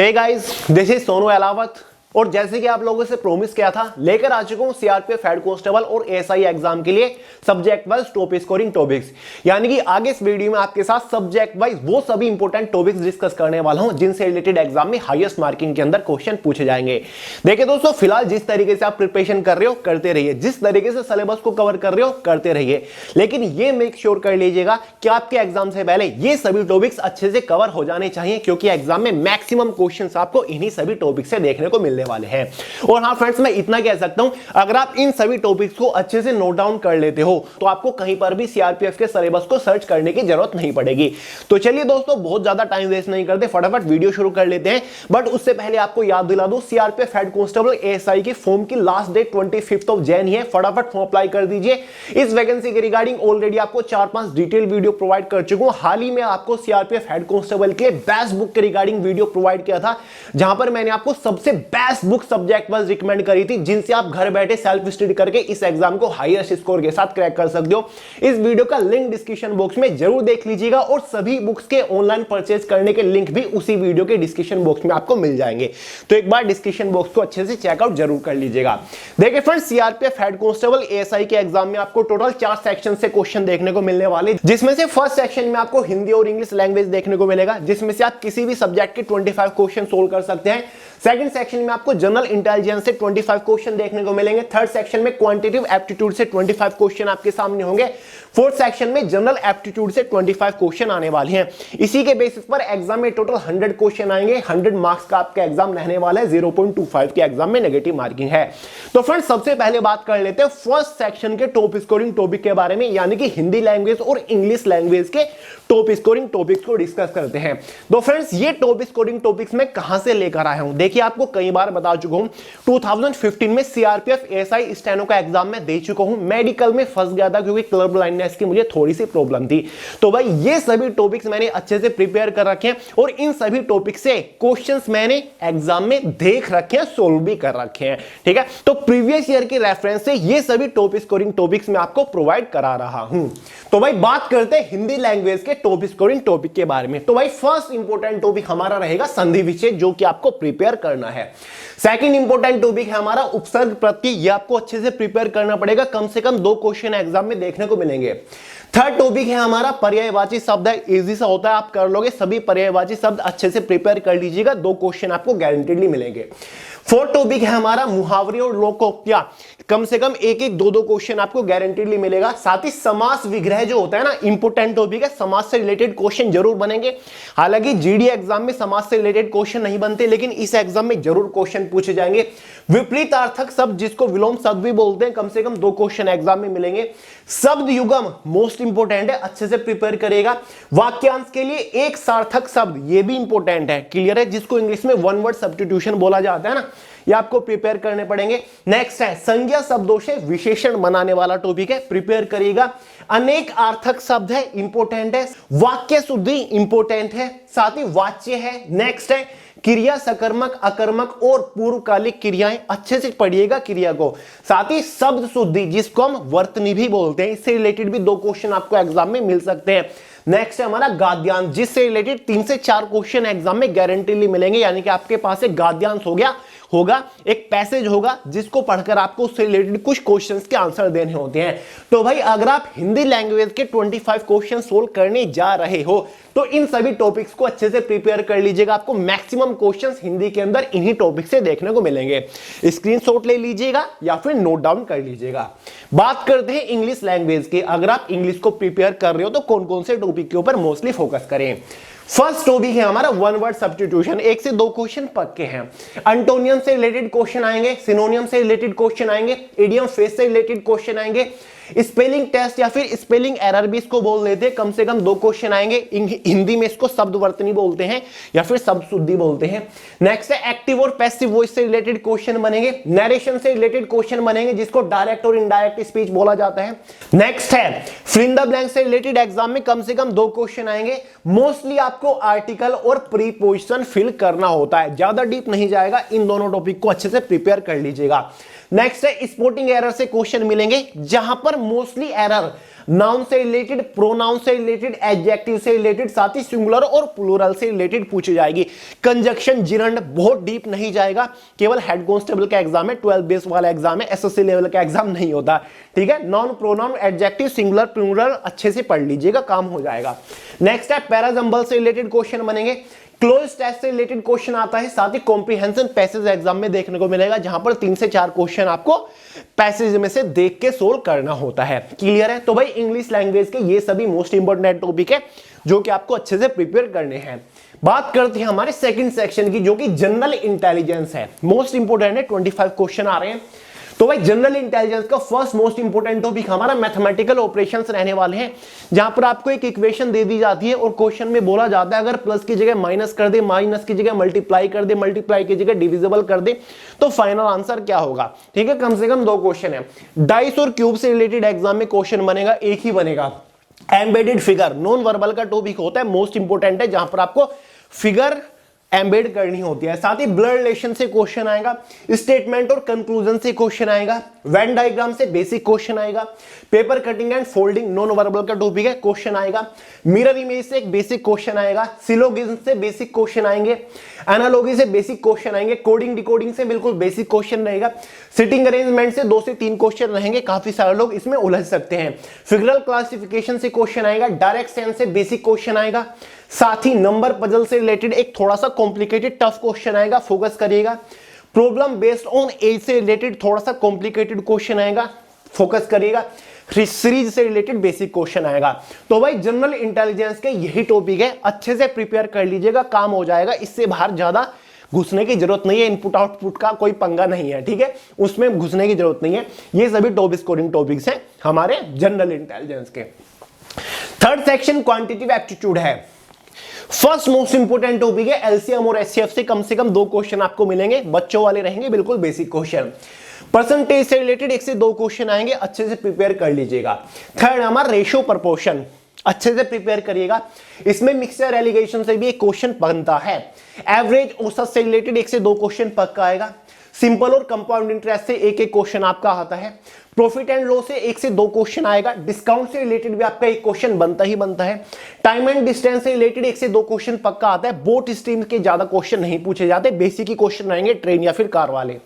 Hey guys, this is Sonu Alawat और जैसे कि आप लोगों से प्रॉमिस किया था, लेकर आ चुका हूं सीआरपीएफ हेड कांस्टेबल और एएसआई एग्जाम के लिए subject wise top scoring topics. यानी कि आगे इस वीडियो में आपके साथ सब्जेक्ट वाइज वो सभी इंपॉर्टेंट टॉपिक्स डिस्कस करने वाला हूं जिनसे रिलेटेड एग्जाम में हाईएस्ट मार्किंग के अंदर क्वेश्चन पूछे जाएंगे। देखिए दोस्तों, फिलहाल जिस तरीके से आप प्रिपरेशन कर रहे हो करते रहिए, जिस तरीके से सिलेबस को कवर कर रहे हो करते रहिए, लेकिन ये मेक श्योर कर लीजिएगा कि आपके एग्जाम से पहले ये सभी टॉपिक्स अच्छे से कवर हो जाने चाहिए, क्योंकि एग्जाम में मैक्सिमम क्वेश्चंस आपको इन्हीं सभी टॉपिक से देखने को मिलने वाले हैं। और हां फ्रेंड्स, मैं इतना कह सकता हूं, अगर आप इन सभी टॉपिक्स को अच्छे से नोट डाउन कर लेते हो तो आपको कहीं पर भी सीआरपीएफ के सिलेबस को सर्च करने की जरूरत नहीं पड़ेगी। तो चलिए दोस्तों, बहुत ज्यादा टाइम वेस्ट नहीं करते, फटाफट वीडियो शुरू कर लेते हैं। बट उससे पहले आपको याद दिला दूं, सीआरपीएफ हेड कांस्टेबल एएसआई की फॉर्म की लास्ट डेट 25 जनवरी है। फटाफट फॉर्म अप्लाई कर दीजिए। इस वैकेंसी के रिगार्डिंग ऑलरेडी आपको 4-5 डिटेल वीडियो प्रोवाइड कर चुका हूं। हाल ही में आपको सीआरपीएफ हेड कांस्टेबल के बेस्ट बुक के रिगार्डिंग वीडियो प्रोवाइड किया था, जहां पर मैंने आपको सबसे best book subject wise recommend करी थी, जिनसे आप घर बैठे सेल्फ स्टडी करके इस एग्जाम को हाईएस्ट स्कोर के साथ क्रैक कर सकते हो। इस वीडियो का लिंक डिस्क्रिप्शन बॉक्स में जरूर देख लीजिएगा और सभी बुक्स के ऑनलाइन परचेज करने के लिंक भी उसी वीडियो के डिस्क्रिप्शन बॉक्स में आपको मिल जाएंगे। तो एक बार डिस्क्रिप्शन बॉक्स को अच्छे से चेकआउट जरूर कर लीजिएगा। देखिए friends, CRPF head constable ASI के एग्जाम में आपको टोटल 4 सेक्शन से क्वेश्चन देखने को मिलने वाले, जिसमें से फर्स्ट सेक्शन में आपको हिंदी और इंग्लिश लैंग्वेज देखने को मिलेगा, जिसमें से आप किसी भी सब्जेक्ट के 25 क्वेश्चन सोल्व कर सकते हैं। सेकंड सेक्शन में आपको जनरल इंटेलिजेंस से 25 क्वेश्चन देखने को मिलेंगे। थर्ड सेक्शन में क्वांटिटेटिव एप्टीट्यूड से 25 क्वेश्चन आपके सामने होंगे। फोर्थ सेक्शन में जनरल एप्टीट्यूड से 25 क्वेश्चन आने वाले हैं। इसी के बेसिस पर एग्जाम में टोटल 100 क्वेश्चन आएंगे। 100 मार्क्स का आपका एग्जाम रहने वाला है। 0.25 के एग्जाम में नेगेटिव मार्किंग है। तो फ्रेंड्स, सबसे पहले बात कर लेते हैं फर्स्ट सेक्शन के टॉप स्कोरिंग टॉपिक के बारे में, यानी कि हिंदी लैंग्वेज और इंग्लिश लैंग्वेज के टॉप स्कोरिंग टॉपिक्स को डिस्कस करते हैं। तो फ्रेंड्स, ये टॉप स्कोरिंग टॉपिक्स मैं कहां से लेकर आया हूं? देखिए, आपको कई बार बता चुका हूं, 2015 में सीआरपीएफ एएसआई स्टेनो का एग्जाम में दे चुका हूं। मेडिकल में फंस गया था क्योंकि कलर ब्लाइंडनेस की मुझे थोड़ी सी प्रॉब्लम थी। तो भाई, ये सभी टॉपिक्स मैंने अच्छे से प्रिपेयर कर रखे हैं और इन सभी टॉपिक से क्वेश्चंस मैंने एग्जाम में देख रखे हैं, सोल्व भी कर रखे हैं। ठीक है, तो प्रीवियस ईयर के रेफरेंस से ये सभी टॉप स्कोरिंग टॉपिक्स मैं आपको प्रोवाइड करा रहा हूं। तो भाई, बात करते हैं हिंदी लैंग्वेज के टॉप स्कोरिंग टॉपिक के बारे में। तो भाई, फर्स्ट इंपॉर्टेंट टॉपिक हमारा रहेगा संधि विच्छेद, जो कि आपको प्रिपेयर करना है। सेकंड इंपॉर्टेंट टॉपिक है हमारा उपसर्ग प्रत्यय, ये आपको अच्छे से प्रिपेयर करना पड़ेगा। कम से कम 2 क्वेश्चन एग्जाम में देखने को मिलेंगे। थर्ड टॉपिक है हमारा पर्यायवाची शब्द है, इजी सा होता है, आप कर लोगे। सभी पर्यायवाची शब्द अच्छे से प्रिपेयर कर लीजिएगा, 2 क्वेश्चन आपको गारंटीडली मिलेंगे। फोर्थ टॉपिक है हमारा मुहावरे और लोकोक्तियां, कम से कम 1-1, 2-2 क्वेश्चन आपको गारंटीडली मिलेगा। साथ ही समास विग्रह जो होता है ना, इंपोर्टेंट टॉपिक है, समास से रिलेटेड क्वेश्चन जरूर बनेंगे। हालांकि जीडी एग्जाम में समास से रिलेटेड क्वेश्चन नहीं बनते, लेकिन इस एग्जाम में जरूर क्वेश्चन पूछे जाएंगे। विपरीतार्थक शब्द, जिसको विलोम शब्द भी बोलते हैं, कम से कम 2 क्वेश्चन एग्जाम में मिलेंगे। शब्द युगम मोस्ट इंपोर्टेंट है, अच्छे से प्रिपेयर करेगा। वाक्यांश के लिए एक सार्थक शब्द, ये भी इंपोर्टेंट है, क्लियर है, जिसको इंग्लिश में वन वर्ड सब्स्टिट्यूशन बोला जाता है ना, ये आपको प्रिपेयर करने पड़ेंगे। नेक्स्ट है संज्ञा शब्दों से विशेषण बनाने वाला टॉपिक है, प्रिपेयर करिएगा। अनेक अर्थक शब्द है, इंपोर्टेंट है। वाक्य शुद्धि इंपोर्टेंट है, साथ ही वाच्य है। नेक्स्ट है क्रिया, सकर्मक, अकर्मक और पूर्वकालिक क्रियाएं, अच्छे से पढ़िएगा क्रिया को। साथ ही शब्द शुद्धि, जिसको हम वर्तनी भी बोलते हैं, इससे रिलेटेड भी 2 क्वेश्चन आपको एग्जाम में मिल सकते हैं। नेक्स्ट है हमारा गाद्यांश, जिससे रिलेटेड 3 से 4 क्वेश्चन एग्जाम में गारंटीली मिलेंगे, यानी कि आपके पास एक गाद्यांश होगा, एक पैसेज होगा, जिसको पढ़कर आपको उससे रिलेटेड कुछ क्वेश्चंस के आंसर देने होते हैं। तो भाई, अगर आप हिंदी लैंग्वेज के 25 क्वेश्चन सोल्व करने जा रहे हो तो इन सभी टॉपिक्स को अच्छे से प्रिपेयर कर लीजिएगा। आपको मैक्सिमम क्वेश्चंस हिंदी के अंदर इन्हीं टॉपिक से देखने को मिलेंगे। स्क्रीनशॉट ले लीजिएगा या फिर नोट डाउन कर लीजिएगा। बात करते हैं इंग्लिश लैंग्वेज की। अगर आप इंग्लिश को प्रिपेयर कर रहे हो तो कौन कौन से टॉपिक के ऊपर मोस्टली फोकस करें? फर्स्ट टॉपिक है हमारा वन वर्ड सब्स्टिट्यूशन, 1 से 2 क्वेश्चन पक्के हैं। एंटोनियम से रिलेटेड क्वेश्चन आएंगे, सिनोनियम से रिलेटेड क्वेश्चन आएंगे, इडियम फ्रेज से रिलेटेड क्वेश्चन आएंगे। स्पेलिंग टेस्ट या फिर स्पेलिंग एरर भी इसको बोल देते हैं, कम से कम 2 क्वेश्चन आएंगे। हिंदी में इसको शब्द वर्तनी बोलते हैं या फिर शब्द शुद्धि बोलते हैं। नेक्स्ट है एक्टिव और पैसिव वॉइस से रिलेटेड क्वेश्चन बनेंगे। नरेशन से रिलेटेड क्वेश्चन बनेंगे, जिसको डायरेक्ट और इनडायरेक्ट स्पीच बोला जाता है। नेक्स्ट है फिल इन द ब्लैंक से रिलेटेड एग्जाम में कम से कम 2 क्वेश्चन आएंगे। मोस्टली आपको आर्टिकल और प्रीपोजिशन फिल करना होता है, ज्यादा डीप नहीं जाएगा। इन दोनों टॉपिक को अच्छे से प्रिपेयर कर लीजिएगा। नेक्स्ट है स्पोर्टिंग एरर से क्वेश्चन मिलेंगे, जहां पर मोस्टली एरर नाउन से रिलेटेड, प्रोनाउन से रिलेटेड, एडजेक्टिव से रिलेटेड, साथ ही सिंगुलर और प्लूरल से रिलेटेड पूछी जाएगी। कंजक्शन, जिरंड बहुत डीप नहीं जाएगा, केवल हेड कांस्टेबल का एग्जाम है, 12 बेस वाला एग्जाम है, एसएससी लेवल का एग्जाम नहीं होता, ठीक है। Noun, pronoun, adjective, singular, plural अच्छे से पढ़ लीजिएगा, काम हो जाएगा। नेक्स्ट है पैराजंबल से रिलेटेड क्वेश्चन बनेंगे, क्लोज टेस्ट से रिलेटेड क्वेश्चन आता है, साथ ही कॉम्प्रिहेंशन पैसेज एग्जाम में देखने को मिलेगा, जहां पर 3 से 4 क्वेश्चन आपको पैसेज में से देख के सोल्व करना होता है। क्लियर है? तो भाई इंग्लिश लैंग्वेज के ये सभी मोस्ट इंपोर्टेंट टॉपिक है जो कि आपको अच्छे से प्रिपेयर करने हैं। बात करते हैं हमारे सेकंड सेक्शन की, जो कि जनरल इंटेलिजेंस है। मोस्ट इंपोर्टेंट है, 25 क्वेश्चन आ रहे हैं। तो भाई जनरल इंटेलिजेंस का फर्स्ट मोस्ट इंपोर्टेंट टॉपिक हमारा मैथमेटिकल ऑपरेशंस रहने वाले हैं, जहां पर आपको एक इक्वेशन दे दी जाती है और क्वेश्चन में बोला जाता है अगर प्लस की जगह माइनस कर दे, माइनस की जगह मल्टीप्लाई कर दे, मल्टीप्लाई की जगह डिविजिबल कर दे, तो फाइनल आंसर क्या होगा। ठीक है, कम से कम 2 क्वेश्चन है। डाइस और क्यूब से रिलेटेड एग्जाम में क्वेश्चन बनेगा, एक ही बनेगा। एम्बेडेड फिगर नॉन वर्बल का टॉपिक होता है, मोस्ट इंपोर्टेंट है, जहां पर आपको फिगर एम्बेड करनी होती है। साथ ही ब्लड रिलेशन से क्वेश्चन आएगा, स्टेटमेंट और कंक्लूजन से क्वेश्चन आएगा, वेन डायग्राम से बेसिक क्वेश्चन आएगा, paper cutting and folding non verbal का टॉपिक है, क्वेश्चन आएगा, मिरर इमेज से एक बेसिक क्वेश्चन आएगा, सिलोगिज्म से बेसिक क्वेश्चन आएंगे, एनालॉजी से बेसिक क्वेश्चन आएंगे, कोडिंग डिकोडिंग से बिल्कुल बेसिक क्वेश्चन रहेगा, सिटिंग अरेंजमेंट से 2 से 3 क्वेश्चन रहेंगे, काफी सारे लोग इसमें उलझ सकते हैं, फिगरल क्लासिफिकेशन से क्वेश्चन आएगा, डायरेक्ट सेंस से बेसिक क्वेश्चन आएगा, साथ ही नंबर पजल से रिलेटेड एक थोड़ा सा कॉम्प्लिकेटेड टफ क्वेश्चन आएगा, फोकस करिएगा, प्रॉब्लम बेस्ड ऑन एज से रिलेटेड थोड़ा सा कॉम्प्लिकेटेड क्वेश्चन आएगा, फोकस करिएगा, सीरीज से रिलेटेड बेसिक क्वेश्चन आएगा। तो भाई जनरल इंटेलिजेंस के यही टॉपिक है, अच्छे से प्रिपेयर कर लीजिएगा, काम हो जाएगा, इससे बाहर ज्यादा घुसने की जरूरत नहीं है, इनपुट आउटपुट का कोई पंगा नहीं है, ठीक है, उसमें घुसने की जरूरत नहीं है। ये सभी टॉप स्कोरिंग टॉपिक्स हैं हमारे जनरल इंटेलिजेंस के। थर्ड सेक्शन क्वांटिटेटिव एप्टीट्यूड है। फर्स्ट मोस्ट इंपोर्टेंट टॉपिक है, एलसीएम और एचसीएफ से कम 2 क्वेश्चन आपको मिलेंगे, बच्चों वाले रहेंगे, बिल्कुल बेसिक क्वेश्चन। परसेंटेज से रिलेटेड 1 से 2 क्वेश्चन आएंगे, अच्छे से प्रिपेयर कर लीजिएगा। थर्ड हमारा रेशियो प्रपोर्शन, अच्छे से प्रिपेयर करिएगा, इसमें मिक्सचर एलिगेशन से भी एक क्वेश्चन बनता है। एवरेज औसत से रिलेटेड 1 से 2 क्वेश्चन पक्का आएगा। सिंपल और कंपाउंड इंटरेस्ट से एक क्वेश्चन आपका आता है। प्रॉफिट एंड लॉस से 1 से 2 क्वेश्चन आएगा। डिस्काउंट से रिलेटेड भी आपका एक क्वेश्चन बनता ही बनता है। टाइम एंड डिस्टेंस से रिलेटेड 1 से 2 क्वेश्चन पक्का आता है। बोट स्ट्रीम के ज्यादा क्वेश्चन नहीं पूछे जाते, बेसिक ही क्वेश्चन रहेंगे, ट्रेन या फिर कार वाले।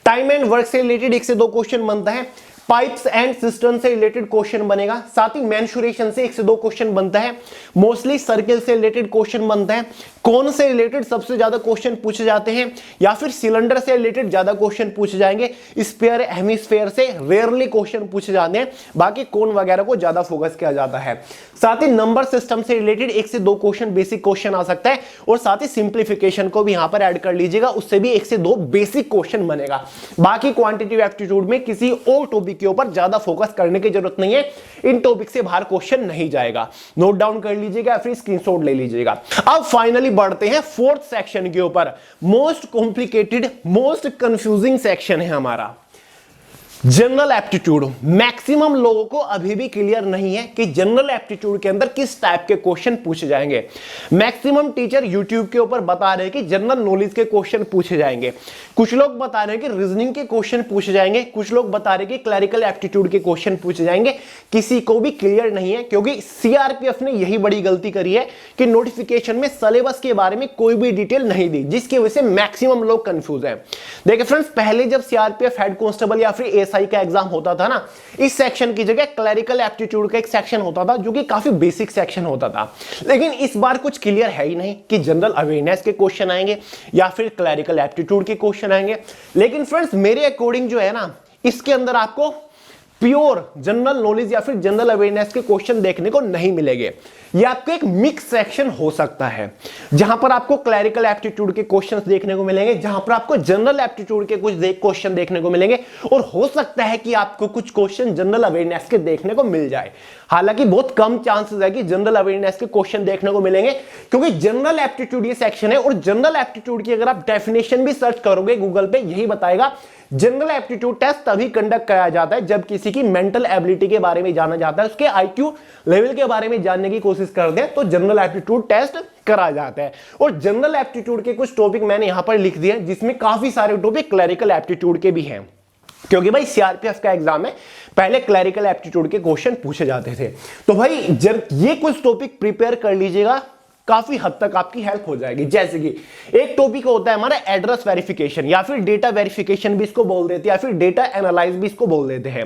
टाइम एंड वर्क से रिलेटेड 1 से 2 क्वेश्चन बनता है। पाइप्स एंड सिस्टम से रिलेटेड क्वेश्चन बनेगा। साथ ही मेंसुरेशन से 1 से 2 क्वेश्चन बनता है। मोस्टली सर्किल से रिलेटेड क्वेश्चन बनता है। कौन से रिलेटेड सबसे ज्यादा क्वेश्चन पूछे जाते हैं, या फिर सिलेंडर से रिलेटेड ज्यादा क्वेश्चन पूछे जाएंगे। स्फीयर हेमिस्फीयर से रेयरली क्वेश्चन पूछे जाते हैं, बाकी कौन वगैरह को ज्यादा फोकस किया जाता है। साथ ही नंबर सिस्टम से रिलेटेड 1 से 2 क्वेश्चन बेसिक क्वेश्चन आ सकता है, और साथ ही सिंप्लीफिकेशन को भी यहां पर ऐड कर लीजिएगा, उससे भी 1 से 2 बेसिक क्वेश्चन बनेगा। बाकी क्वांटिटेटिव एप्टीट्यूड में किसी और टॉपिक के ऊपर ज्यादा फोकस करने की जरूरत नहीं है, इन टॉपिक से बाहर क्वेश्चन नहीं जाएगा। नोट डाउन कर लीजिएगा, फिर स्क्रीनशॉट ले लीजिएगा। अब फाइनली बढ़ते हैं फोर्थ सेक्शन के ऊपर। Most complicated, most confusing section है हमारा जनरल एप्टीट्यूड। मैक्सिमम लोगों को अभी भी क्लियर नहीं है कि जनरल एप्टीट्यूड के अंदर किस टाइप के क्वेश्चन पूछे जाएंगे। मैक्सिमम टीचर यूट्यूब के ऊपर बता रहे हैं कि जनरल नॉलेज के क्वेश्चन पूछे जाएंगे, कुछ लोग बता रहे हैं कि रीजनिंग के क्वेश्चन पूछे जाएंगे, कुछ लोग बता रहे हैं कि क्लरिकल एप्टीट्यूड के क्वेश्चन पूछे जाएंगे। किसी को भी क्लियर नहीं है, क्योंकि सीआरपीएफ ने यही बड़ी गलती करी है कि नोटिफिकेशन में सिलेबस के बारे में कोई भी डिटेल नहीं दी, जिसकी वजह से मैक्सिमम लोग कंफ्यूज हैं। देखिए फ्रेंड्स, पहले जब सीआरपीएफ हेड कांस्टेबल या फिर एएसआई का एग्जाम होता था ना, इस सेक्शन की जगह क्लरिकल एप्टीट्यूड का एक सेक्शन होता था, जो कि काफी बेसिक सेक्शन होता था। लेकिन इस बार कुछ क्लियर है ही नहीं कि जनरल अवेयरनेस के क्वेश्चन आएंगे या फिर क्लरिकल एप्टीट्यूड के क्वेश्चन आएंगे। लेकिन फ्रेंड्स, मेरे अकॉर्डिंग जो है ना, इसके अंदर आपको प्योर जनरल नॉलेज या फिर जनरल अवेयरनेस के क्वेश्चन देखने को नहीं मिलेंगे। ये आपको एक मिक्स सेक्शन हो सकता है, जहां पर आपको क्लरिकल एप्टीट्यूड के क्वेश्चंस देखने को मिलेंगे, जहां पर आपको जनरल एप्टीट्यूड के कुछ क्वेश्चन देखने को मिलेंगे, और हो सकता है कि आपको कुछ क्वेश्चन जनरल अवेयरनेस के देखने को मिल जाए। हालांकि बहुत कम चांसेस है कि जनरल अवेयरनेस के क्वेश्चन देखने को मिलेंगे, क्योंकि जनरल एप्टीट्यूड ये सेक्शन है, और जनरल एप्टीट्यूड की अगर आप डेफिनेशन भी सर्च करोगे गूगल पे, यही बताएगा जनरल एप्टीट्यूड टेस्ट तभी कंडक्ट कराया जाता है जब किसी की मेंटल एबिलिटी के बारे में जाना जाता है, उसके आईक्यू लेवल के बारे में जानने की कोशिश करते हैं, तो जनरल एप्टीट्यूड टेस्ट करा जाता है। और जनरल एप्टीट्यूड के कुछ टॉपिक मैंने यहां पर लिख दिए, जिसमें काफी सारे टॉपिक क्लरिकल एप्टीट्यूड के भी हैं। क्योंकि भाई सीआरपीएफ का एग्जाम है, पहले क्लरिकल एप्टीट्यूड के क्वेश्चन पूछे जाते थे। तो भाई जब ये कुछ टॉपिक प्रिपेयर कर लीजिएगा, काफी हद तक आपकी हेल्प हो जाएगी। जैसे कि एक टॉपिक होता है हमारा एड्रेस वेरिफिकेशन, या फिर डेटा वेरिफिकेशन भी इसको बोल देते हैं, या फिर डेटा एनालाइज भी इसको बोल देते हैं,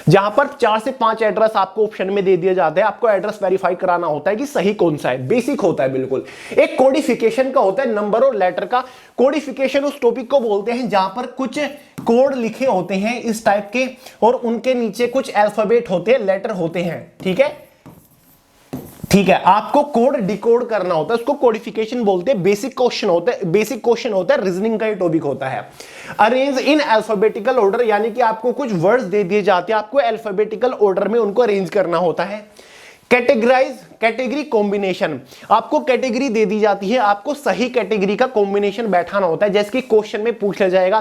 जहां पर 4 से 5 एड्रेस आपको ऑप्शन में दे दिए जाते हैं। आपको एड्रेस वेरीफाई कराना होता है कि सही कौन सा है, बेसिक होता है बिल्कुल। एक कोडिफिकेशन का होता है, नंबर और लेटर का। कोडिफिकेशन उस टॉपिक को बोलते हैं जहां पर कुछ कोड लिखे होते हैं इस टाइप के, और उनके नीचे कुछ अल्फाबेट होते हैं, लेटर होते हैं, ठीक है। आपको कोड डिकोड करना होता है, उसको कोडिफिकेशन बोलते हैं। बेसिक क्वेश्चन होता है, रीजनिंग का ही टॉपिक होता है। अरेंज इन अल्फाबेटिकल ऑर्डर, यानी कि आपको कुछ वर्ड्स दे दिए जाते हैं, आपको अल्फाबेटिकल ऑर्डर में उनको अरेंज करना होता है। कैटेगराइज, कैटेगरी कॉम्बिनेशन, आपको कैटेगरी दे दी जाती है, आपको सही कैटेगरी का कॉम्बिनेशन बैठाना होता है। जैसे कि क्वेश्चन में पूछा जाएगा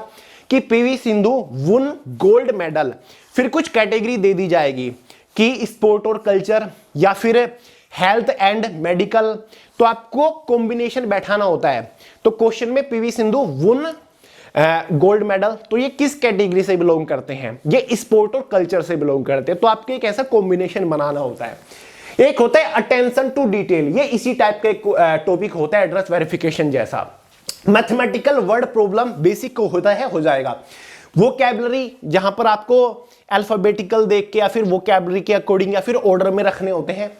कि पीवी सिंधु वुन गोल्ड मेडल, फिर कुछ कैटेगरी दे दी जाएगी कि स्पोर्ट और कल्चर, या फिर हेल्थ एंड मेडिकल। तो आपको कॉम्बिनेशन बैठाना होता है। तो क्वेश्चन में पीवी सिंधु वुन गोल्ड मेडल, तो ये किस कैटेगरी से बिलोंग करते हैं, ये स्पोर्ट और कल्चर से बिलोंग करते हैं। तो आपको एक ऐसा कॉम्बिनेशन बनाना होता है। एक होता है अटेंशन टू डिटेल, ये इसी टाइप का टॉपिक होता है एड्रेस वेरिफिकेशन जैसा। मैथमेटिकल वर्ड प्रॉब्लम बेसिक को होता है, हो जाएगा। वोकैबुलरी, जहां पर आपको अल्फाबेटिकल देख के या फिर वोकैबुलरी के अकॉर्डिंग या फिर ऑर्डर में रखने होते हैं।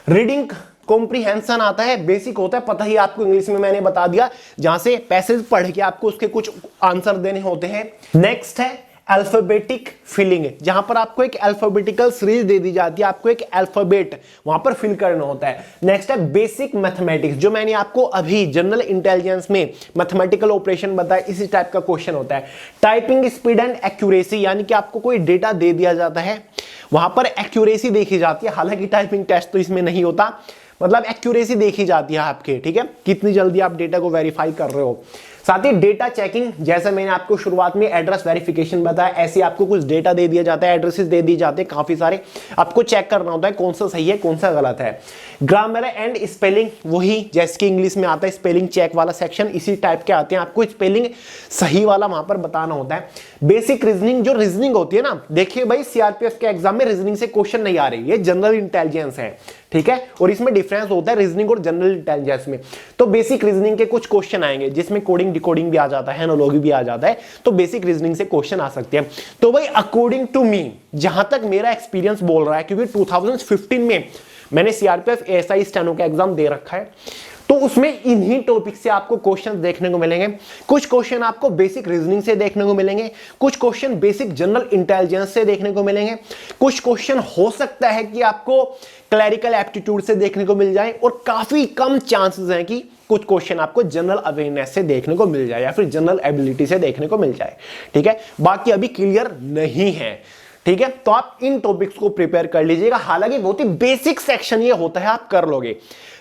रीडिंग कॉम्प्रिहेंशन आता है, बेसिक होता है, पता ही आपको, इंग्लिश में मैंने बता दिया, जहां से पैसेज पढ़ के आपको उसके कुछ आंसर देने होते हैं। नेक्स्ट है अल्फाबेटिक फिलिंग, जहां पर आपको एक अल्फाबेटिकल सीरीज दे दी जाती है, आपको एक अल्फाबेट वहां पर फिल करना होता है। नेक्स्ट है बेसिक मैथमेटिक्स, जो मैंने आपको अभी जनरल इंटेलिजेंस में मैथमेटिकल ऑपरेशन बताया, इसी टाइप का क्वेश्चन होता है। टाइपिंग स्पीड एंड एक्यूरेसी, यानी कि आपको कोई डेटा दे दिया जाता है, वहां पर एक्यूरेसी देखी जाती है। हालांकि टाइपिंग टेस्ट तो इसमें नहीं होता, मतलब एक्यूरेसी देखी जाती है आपके, ठीक है, कितनी जल्दी आप डेटा को वेरीफाई कर रहे हो। साथ ही डेटा चेकिंग, जैसे मैंने आपको शुरुआत में एड्रेस वेरिफिकेशन बताया, ऐसे आपको कुछ डेटा दे दिया जाता है, एड्रेसेस दे दिए जाते हैं काफी सारे, आपको चेक करना होता है कौन सा सही है कौन सा गलत है। ग्रामर एंड स्पेलिंग, वही जैसे कि इंग्लिश में आता है स्पेलिंग चेक वाला सेक्शन, इसी टाइप के आते हैं, आपको स्पेलिंग सही वाला वहां पर बताना होता है। बेसिक रीजनिंग, जो रीजनिंग होती है ना, देखिए भाई सीआरपीएफ के एग्जाम में रीजनिंग से क्वेश्चन नहीं आ रही, ये जनरल इंटेलिजेंस है, ठीक है, और इसमें डिफरेंस होता है रीजनिंग और जनरल इंटेलिजेंस में। तो बेसिक रीजनिंग के कुछ क्वेश्चन आएंगे जिसमें कोडिंग डिकोडिंग भी आ जाता है, एनालॉजी भी आ जाता है, तो बेसिक रीजनिंग से क्वेश्चन आ सकते हैं। तो भाई अकॉर्डिंग टू मी, जहां तक मेरा एक्सपीरियंस बोल रहा है, क्योंकि 2015 में मैंने सीआरपीएफ एएसआई स्टेनो का एग्जाम दे रखा है, तो उसमें इन्हीं टॉपिक से आपको क्वेश्चन देखने को मिलेंगे। कुछ क्वेश्चन आपको बेसिक रीजनिंग से देखने को मिलेंगे, कुछ क्वेश्चन बेसिक जनरल इंटेलिजेंस से देखने को मिलेंगे, कुछ क्वेश्चन हो सकता है कि आपको क्लरिकल एप्टीट्यूड से देखने को मिल जाए, और काफी कम चांसेस हैं कि कुछ क्वेश्चन आपको जनरल अवेयरनेस से देखने को मिल जाए या फिर जनरल एबिलिटी से देखने को मिल जाए, ठीक है। बाकी अभी क्लियर नहीं है, ठीक है। तो आप इन टॉपिक्स को प्रिपेयर कर लीजिएगा। हालांकि बहुत ही बेसिक सेक्शन ये होता है, आप कर लोगे।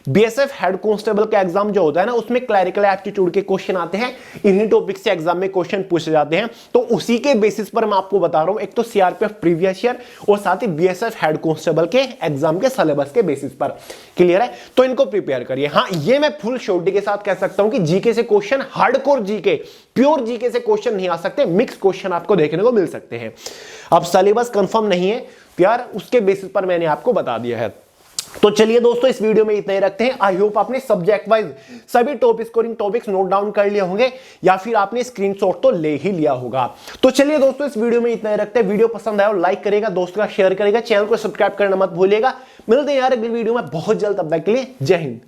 बीएसएफ हेड कांस्टेबल का एग्जाम जो होता है ना, उसमें क्लरिकल एप्टीट्यूड के क्वेश्चन आते हैं, इन्हीं टॉपिक से एग्जाम में क्वेश्चन पूछे जाते हैं। तो उसी के बेसिस पर मैं आपको बता रहा हूं, एक तो सीआरपीएफ प्रीवियस ईयर और साथ ही बीएसएफ हेड कांस्टेबल के एग्जाम के सिलेबस के बेसिस पर। क्लियर है? तो इनको प्रिपेयर करिए। हाँ, ये मैं फुल श्योरिटी के साथ कह सकता हूं कि जीके से question, hardcore GK, pure GK से क्वेश्चन नहीं आ सकते, मिक्स क्वेश्चन आपको देखने को मिल सकते हैं। अब सिलेबस कंफर्म नहीं है यार, उसके बेसिस पर मैंने आपको बता दिया है। तो चलिए दोस्तों, इस वीडियो में इतना ही रखते हैं। आई होप आपने सब्जेक्ट वाइज सभी top scoring topics note down कर लिए होंगे, या फिर आपने स्क्रीनशॉट तो ले ही लिया होगा। तो चलिए दोस्तों, इस वीडियो में इतना ही रखते हैं। वीडियो पसंद आया लाइक करेगा, दोस्तों का शेयर करेगा, चैनल को सब्सक्राइब करना मत भूलिएगा। मिलते हैं यार अगली वीडियो में बहुत जल्द, तब तक के लिए जय हिंद।